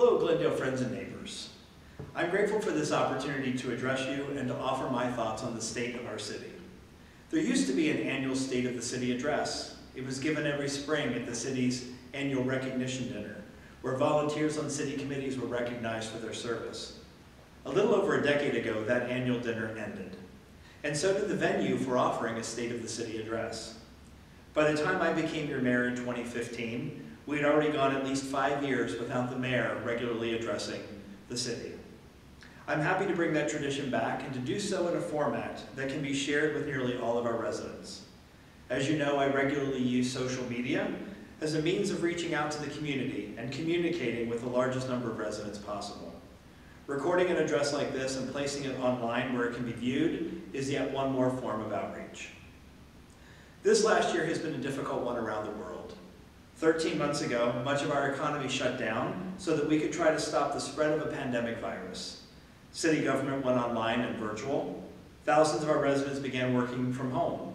Hello, Glendale friends and neighbors. I'm grateful for this opportunity to address you and to offer my thoughts on the state of our city. There used to be an annual State of the City address. It was given every spring at the city's annual recognition dinner, where volunteers on city committees were recognized for their service. A little over a decade ago, that annual dinner ended. And so did the venue for offering a State of the City address. By the time I became your mayor in 2015, we had already gone at least 5 years without the mayor regularly addressing the city. I'm happy to bring that tradition back and to do so in a format that can be shared with nearly all of our residents. As you know, I regularly use social media as a means of reaching out to the community and communicating with the largest number of residents possible. Recording an address like this and placing it online where it can be viewed is yet one more form of outreach. This last year has been a difficult one around the world. 13 months ago, much of our economy shut down so that we could try to stop the spread of a pandemic virus. City government went online and virtual. Thousands of our residents began working from home.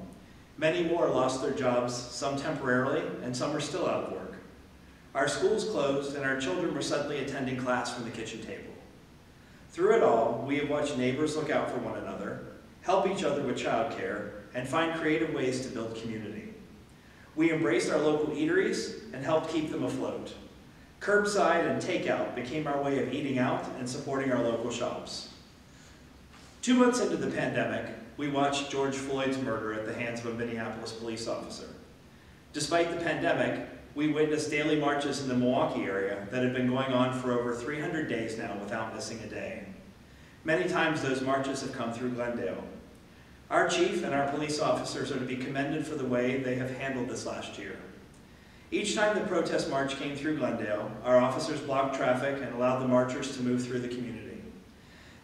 Many more lost their jobs, some temporarily, and some are still out of work. Our schools closed and our children were suddenly attending class from the kitchen table. Through it all, we have watched neighbors look out for one another, help each other with childcare, and find creative ways to build community. We embraced our local eateries and helped keep them afloat. Curbside and takeout became our way of eating out and supporting our local shops. 2 months into the pandemic, we watched George Floyd's murder at the hands of a Minneapolis police officer. Despite the pandemic, we witnessed daily marches in the Milwaukee area that have been going on for over 300 days now without missing a day. Many times those marches have come through Glendale. Our chief and our police officers are to be commended for the way they have handled this last year. Each time the protest march came through Glendale, our officers blocked traffic and allowed the marchers to move through the community.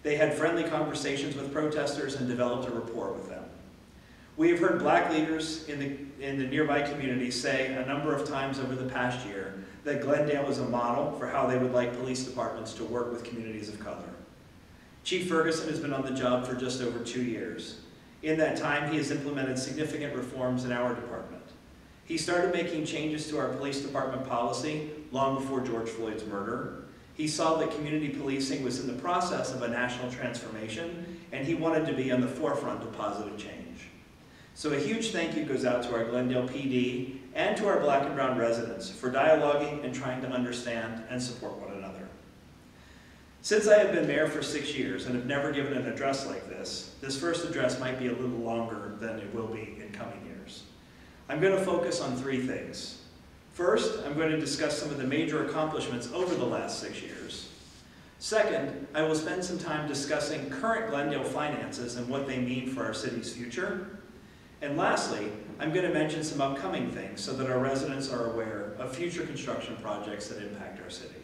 They had friendly conversations with protesters and developed a rapport with them. We have heard black leaders in the nearby community say a number of times over the past year that Glendale is a model for how they would like police departments to work with communities of color. Chief Ferguson has been on the job for just over 2 years. In that time, he has implemented significant reforms in our department. He started making changes to our police department policy long before George Floyd's murder. He saw that community policing was in the process of a national transformation, and he wanted to be on the forefront of positive change. So a huge thank you goes out to our Glendale PD and to our Black and Brown residents for dialoguing and trying to understand and support one another. Since I have been mayor for 6 years and have never given an address like this first address might be a little longer than it will be in coming years. I'm going to focus on 3 things. First, I'm going to discuss some of the major accomplishments over the last 6 years. Second, I will spend some time discussing current Glendale finances and what they mean for our city's future. And lastly, I'm going to mention some upcoming things so that our residents are aware of future construction projects that impact our city.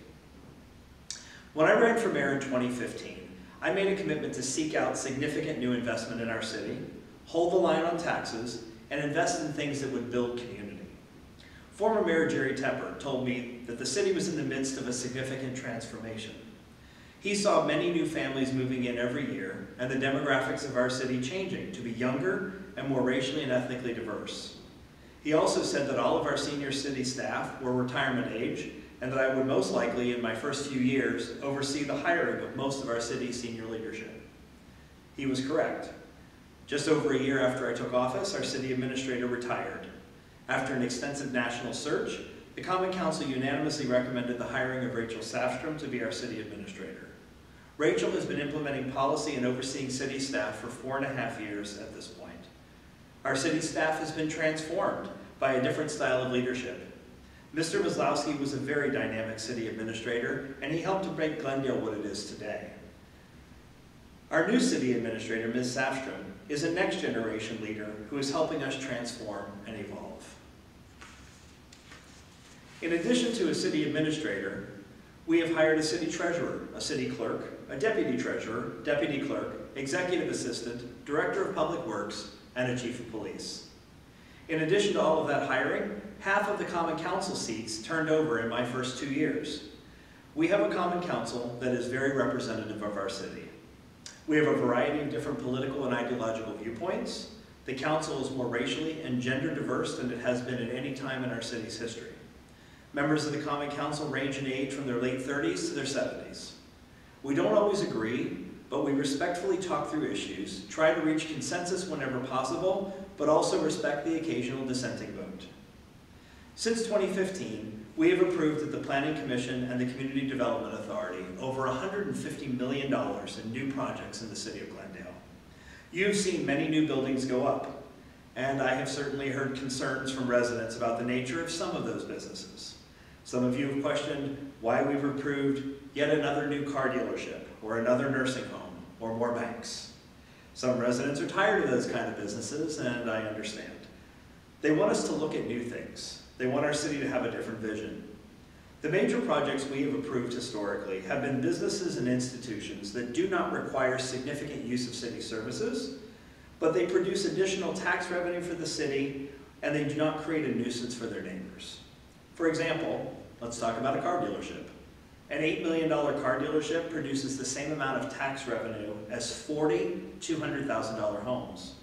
When I ran for mayor in 2015, I made a commitment to seek out significant new investment in our city, hold the line on taxes, and invest in things that would build community. Former Mayor Jerry Tepper told me that the city was in the midst of a significant transformation. He saw many new families moving in every year and the demographics of our city changing to be younger and more racially and ethnically diverse. He also said that all of our senior city staff were retirement age and that I would most likely, in my first few years, oversee the hiring of most of our city's senior leadership. He was correct. Just over a year after I took office, our city administrator retired. After an extensive national search, the Common Council unanimously recommended the hiring of Rachel Safstrom to be our city administrator. Rachel has been implementing policy and overseeing city staff for 4.5 years at this point. Our city staff has been transformed by a different style of leadership. Mr. Maslowski was a very dynamic city administrator, and he helped to make Glendale what it is today. Our new city administrator, Ms. Safstrom, is a next-generation leader who is helping us transform and evolve. In addition to a city administrator, we have hired a city treasurer, a city clerk, a deputy treasurer, deputy clerk, executive assistant, director of public works, and a chief of police. In addition to all of that hiring, half of the Common Council seats turned over in my first 2 years. We have a Common Council that is very representative of our city. We have a variety of different political and ideological viewpoints. The council is more racially and gender diverse than it has been at any time in our city's history. Members of the Common Council range in age from their late 30s to their 70s. We don't always agree, but we respectfully talk through issues, try to reach consensus whenever possible, but also respect the occasional dissenting vote. Since 2015, we have approved at the Planning Commission and the Community Development Authority over $150 million in new projects in the city of Glendale. You've seen many new buildings go up, and I have certainly heard concerns from residents about the nature of some of those businesses. Some of you have questioned why we've approved yet another new car dealership, or another nursing home, or more banks. Some residents are tired of those kind of businesses, and I understand. They want us to look at new things. They want our city to have a different vision. The major projects we have approved historically have been businesses and institutions that do not require significant use of city services, but they produce additional tax revenue for the city, and they do not create a nuisance for their neighbors. For example, let's talk about a car dealership. An $8 million car dealership produces the same amount of tax revenue as 40 $200,000 homes.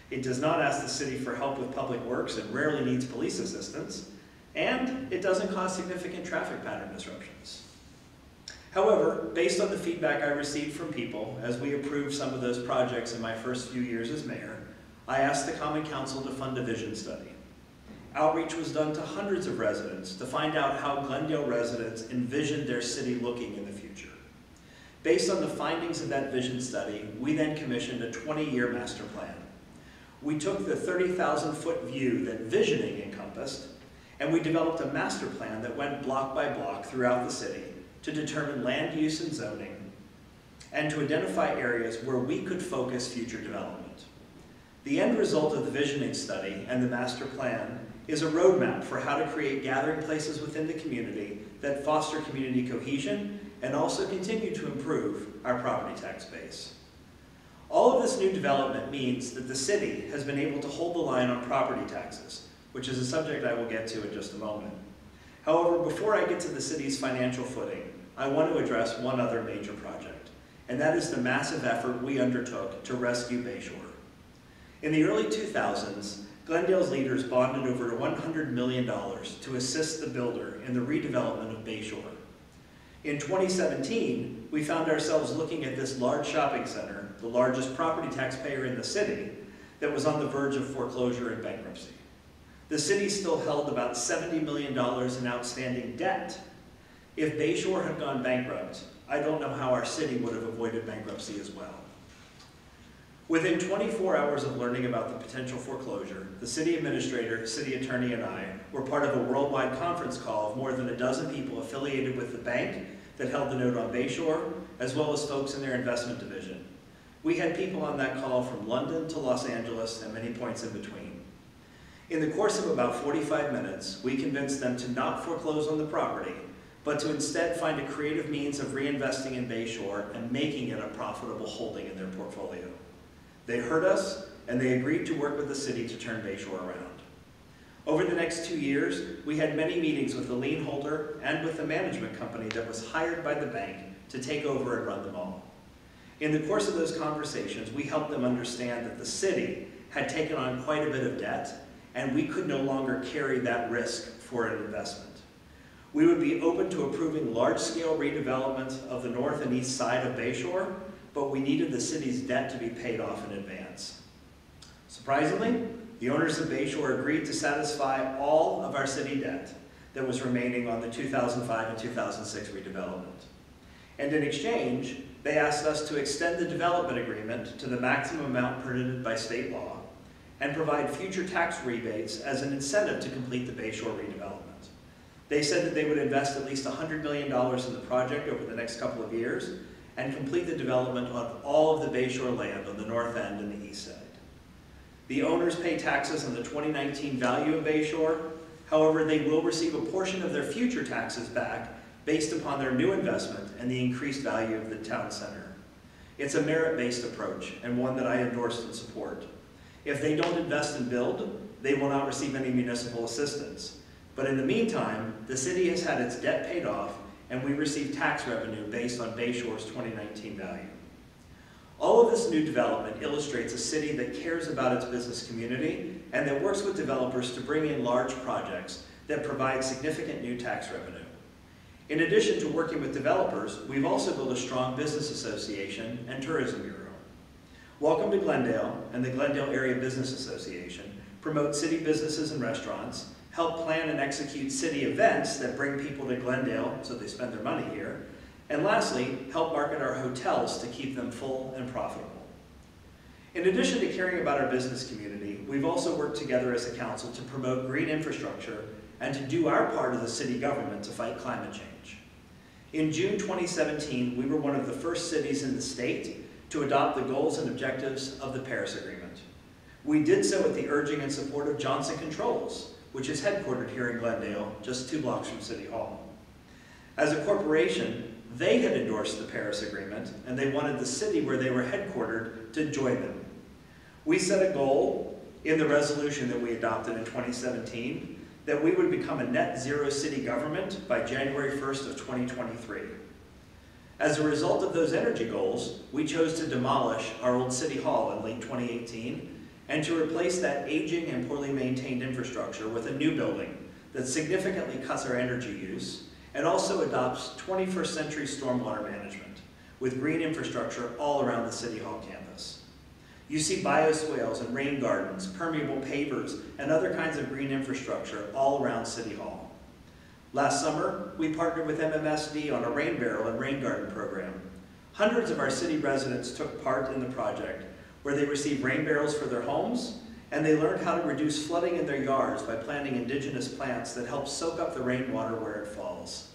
It does not ask the city for help with public works and rarely needs police assistance, and it doesn't cause significant traffic pattern disruptions. However, based on the feedback I received from people as we approved some of those projects in my first few years as mayor, I asked the Common Council to fund a vision study. Outreach was done to hundreds of residents to find out how Glendale residents envisioned their city looking in the future. Based on the findings of that vision study, we then commissioned a 20-year master plan. We took the 30,000-foot view that visioning encompassed, and we developed a master plan that went block by block throughout the city to determine land use and zoning, and to identify areas where we could focus future development. The end result of the visioning study and the master plan is a roadmap for how to create gathering places within the community that foster community cohesion and also continue to improve our property tax base. All of this new development means that the city has been able to hold the line on property taxes, which is a subject I will get to in just a moment. However, before I get to the city's financial footing, I want to address one other major project, and that is the massive effort we undertook to rescue Bayshore. In the early 2000s, Glendale's leaders bonded over $100 million to assist the builder in the redevelopment of Bayshore. In 2017, we found ourselves looking at this large shopping center, the largest property taxpayer in the city, that was on the verge of foreclosure and bankruptcy. The city still held about $70 million in outstanding debt. If Bayshore had gone bankrupt, I don't know how our city would have avoided bankruptcy as well. Within 24 hours of learning about the potential foreclosure, the city administrator, city attorney, and I were part of a worldwide conference call of more than a dozen people affiliated with the bank that held the note on Bayshore, as well as folks in their investment division. We had people on that call from London to Los Angeles and many points in between. In the course of about 45 minutes, we convinced them to not foreclose on the property, but to instead find a creative means of reinvesting in Bayshore and making it a profitable holding in their portfolio. They heard us, and they agreed to work with the city to turn Bayshore around. Over the next 2 years, we had many meetings with the lien holder and with the management company that was hired by the bank to take over and run them all. In the course of those conversations, we helped them understand that the city had taken on quite a bit of debt, and we could no longer carry that risk for an investment. We would be open to approving large-scale redevelopment of the north and east side of Bayshore, but we needed the city's debt to be paid off in advance. Surprisingly, the owners of Bayshore agreed to satisfy all of our city debt that was remaining on the 2005 and 2006 redevelopment. And in exchange, they asked us to extend the development agreement to the maximum amount permitted by state law and provide future tax rebates as an incentive to complete the Bayshore redevelopment. They said that they would invest at least $100 million in the project over the next couple of years and complete the development of all of the Bayshore land on the north end and the east side. The owners pay taxes on the 2019 value of Bayshore. However, they will receive a portion of their future taxes back based upon their new investment and the increased value of the town center. It's a merit-based approach and one that I endorse and support. If they don't invest and build, they will not receive any municipal assistance. But in the meantime, the city has had its debt paid off and we receive tax revenue based on Bayshore's 2019 value. All of this new development illustrates a city that cares about its business community and that works with developers to bring in large projects that provide significant new tax revenue. In addition to working with developers, we've also built a strong business association and tourism bureau. Welcome to Glendale and the Glendale Area Business Association promote city businesses and restaurants, help plan and execute city events that bring people to Glendale so they spend their money here, and lastly, help market our hotels to keep them full and profitable. In addition to caring about our business community, we've also worked together as a council to promote green infrastructure and to do our part of the city government to fight climate change. In June 2017, we were one of the first cities in the state to adopt the goals and objectives of the Paris Agreement. We did so at the urging and support of Johnson Controls, which is headquartered here in Glendale, just 2 blocks from City Hall. As a corporation, they had endorsed the Paris Agreement, and they wanted the city where they were headquartered to join them. We set a goal in the resolution that we adopted in 2017 that we would become a net zero city government by January 1st of 2023. As a result of those energy goals, we chose to demolish our old City Hall in late 2018 and to replace that aging and poorly maintained infrastructure with a new building that significantly cuts our energy use and also adopts 21st century stormwater management with green infrastructure all around the City Hall campus. You see bioswales and rain gardens, permeable pavers, and other kinds of green infrastructure all around City Hall. Last summer, we partnered with MMSD on a rain barrel and rain garden program. Hundreds of our city residents took part in the project, where they received rain barrels for their homes, and they learned how to reduce flooding in their yards by planting indigenous plants that help soak up the rainwater where it falls.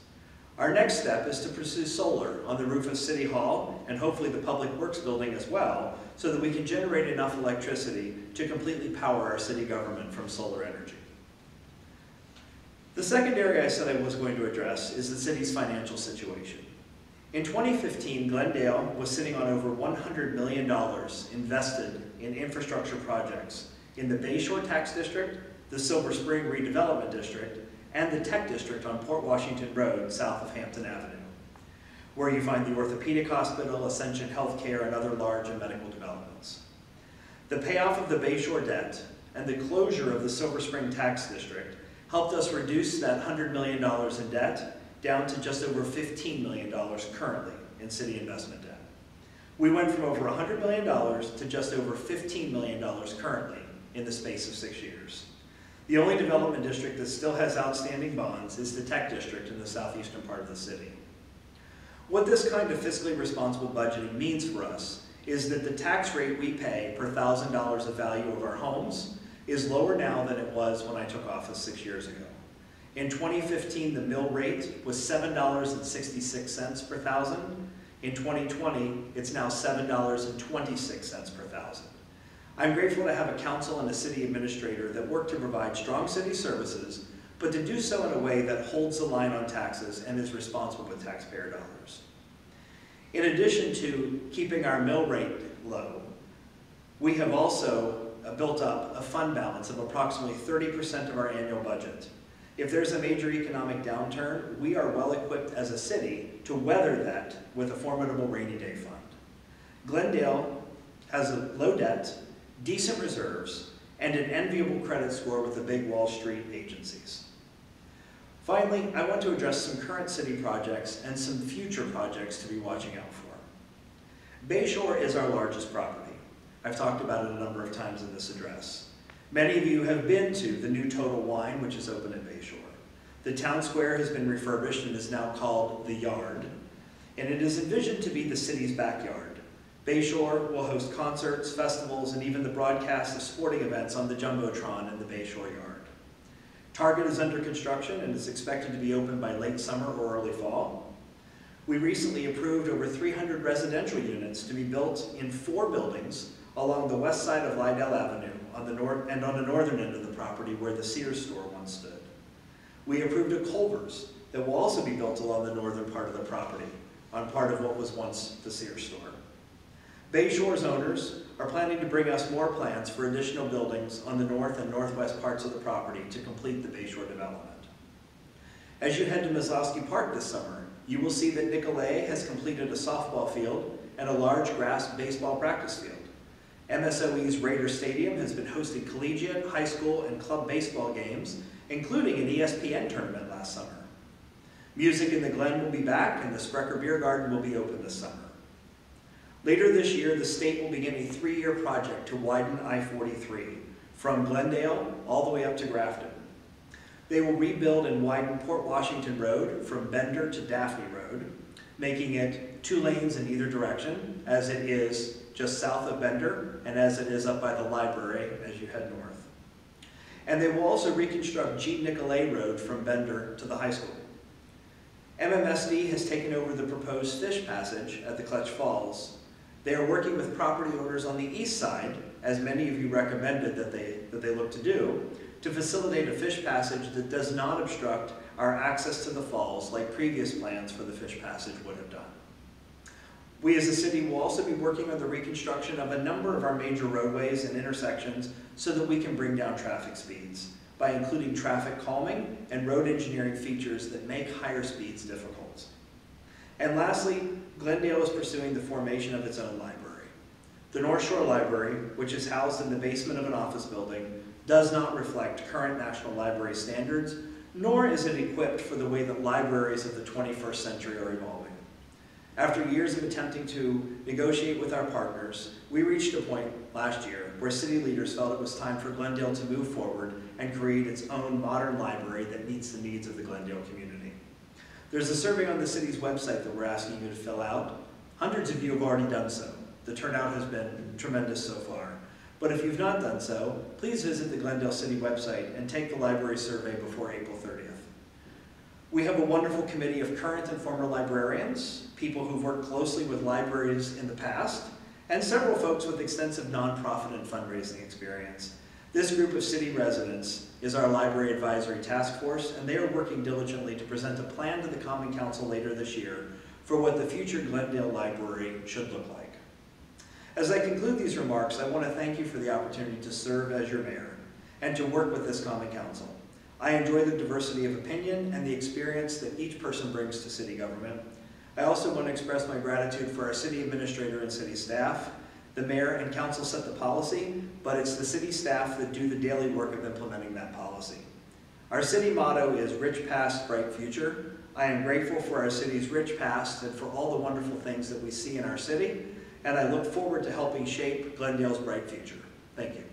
Our next step is to pursue solar on the roof of City Hall and hopefully the Public Works building as well, so that we can generate enough electricity to completely power our city government from solar energy. The second area I said I was going to address is the city's financial situation. In 2015, Glendale was sitting on over $100 million invested in infrastructure projects in the Bayshore Tax District, the Silver Spring Redevelopment District, and the Tech District on Port Washington Road south of Hampton Avenue, where you find the Orthopedic Hospital, Ascension Healthcare, and other large and medical developments. The payoff of the Bayshore debt and the closure of the Silver Spring Tax District helped us reduce that $100 million in debt down to just over $15 million currently in city investment debt. We went from over $100 million to just over $15 million currently in the space of 6 years. The only development district that still has outstanding bonds is the Tech District in the southeastern part of the city. What this kind of fiscally responsible budgeting means for us is that the tax rate we pay per $1,000 of value of our homes is lower now than it was when I took office 6 years ago. In 2015, the mill rate was $7.66 per thousand. In 2020, it's now $7.26 per thousand. I'm grateful to have a council and a city administrator that work to provide strong city services, but to do so in a way that holds the line on taxes and is responsible with taxpayer dollars. In addition to keeping our mill rate low, we have also built up a fund balance of approximately 30% of our annual budget. If there's a major economic downturn, we are well equipped as a city to weather that with a formidable rainy day fund. Glendale has a low debt, decent reserves, and an enviable credit score with the big Wall Street agencies. Finally, I want to address some current city projects and some future projects to be watching out for. Bayshore is our largest property. I've talked about it a number of times in this address. Many of you have been to the new Total Wine, which is open at Bayshore. The town square has been refurbished and is now called The Yard, and it is envisioned to be the city's backyard. Bayshore will host concerts, festivals, and even the broadcast of sporting events on the Jumbotron in the Bayshore Yard. Target is under construction and is expected to be open by late summer or early fall. We recently approved over 300 residential units to be built in 4 buildings along the west side of Lydell Avenue on the northern end of the property where the Sears store once stood. We approved a Culver's that will also be built along the northern part of the property on part of what was once the Sears store. Bayshore's owners are planning to bring us more plans for additional buildings on the north and northwest parts of the property to complete the Bayshore development. As you head to Mizowski Park this summer, you will see that Nicolet has completed a softball field and a large grass baseball practice field. MSOE's Raider Stadium has been hosting collegiate, high school, and club baseball games, including an ESPN tournament last summer. Music in the Glen will be back, and the Sprecher Beer Garden will be open this summer. Later this year, the state will begin a 3-year project to widen I-43 from Glendale all the way up to Grafton. They will rebuild and widen Port Washington Road from Bender to Daphne Road, making it 2 lanes in either direction, as it is just south of Bender and as it is up by the library as you head north. And they will also reconstruct Jean Nicolet Road from Bender to the high school. MMSD has taken over the proposed fish passage at the Clutch Falls. They are working with property owners on the east side, as many of you recommended that they look to do, to facilitate a fish passage that does not obstruct our access to the falls like previous plans for the fish passage would have done. We as a city will also be working on the reconstruction of a number of our major roadways and intersections so that we can bring down traffic speeds by including traffic calming and road engineering features that make higher speeds difficult. And lastly, Glendale is pursuing the formation of its own library. The North Shore Library, which is housed in the basement of an office building, does not reflect current National Library standards, nor is it equipped for the way that libraries of the 21st century are evolving. After years of attempting to negotiate with our partners, we reached a point last year where city leaders felt it was time for Glendale to move forward and create its own modern library that meets the needs of the Glendale community. There's a survey on the city's website that we're asking you to fill out. Hundreds of you have already done so. The turnout has been tremendous so far. But if you've not done so, please visit the Glendale City website and take the library survey before April 30th. We have a wonderful committee of current and former librarians, people who've worked closely with libraries in the past, and several folks with extensive nonprofit and fundraising experience. This group of city residents is our Library Advisory Task Force, and they are working diligently to present a plan to the Common Council later this year for what the future Glendale Library should look like. As I conclude these remarks, I want to thank you for the opportunity to serve as your mayor and to work with this Common Council. I enjoy the diversity of opinion and the experience that each person brings to city government. I also want to express my gratitude for our city administrator and city staff. The mayor and council set the policy, but it's the city staff that do the daily work of implementing that policy. Our city motto is Rich Past, Bright Future. I am grateful for our city's rich past and for all the wonderful things that we see in our city, and I look forward to helping shape Glendale's bright future. Thank you.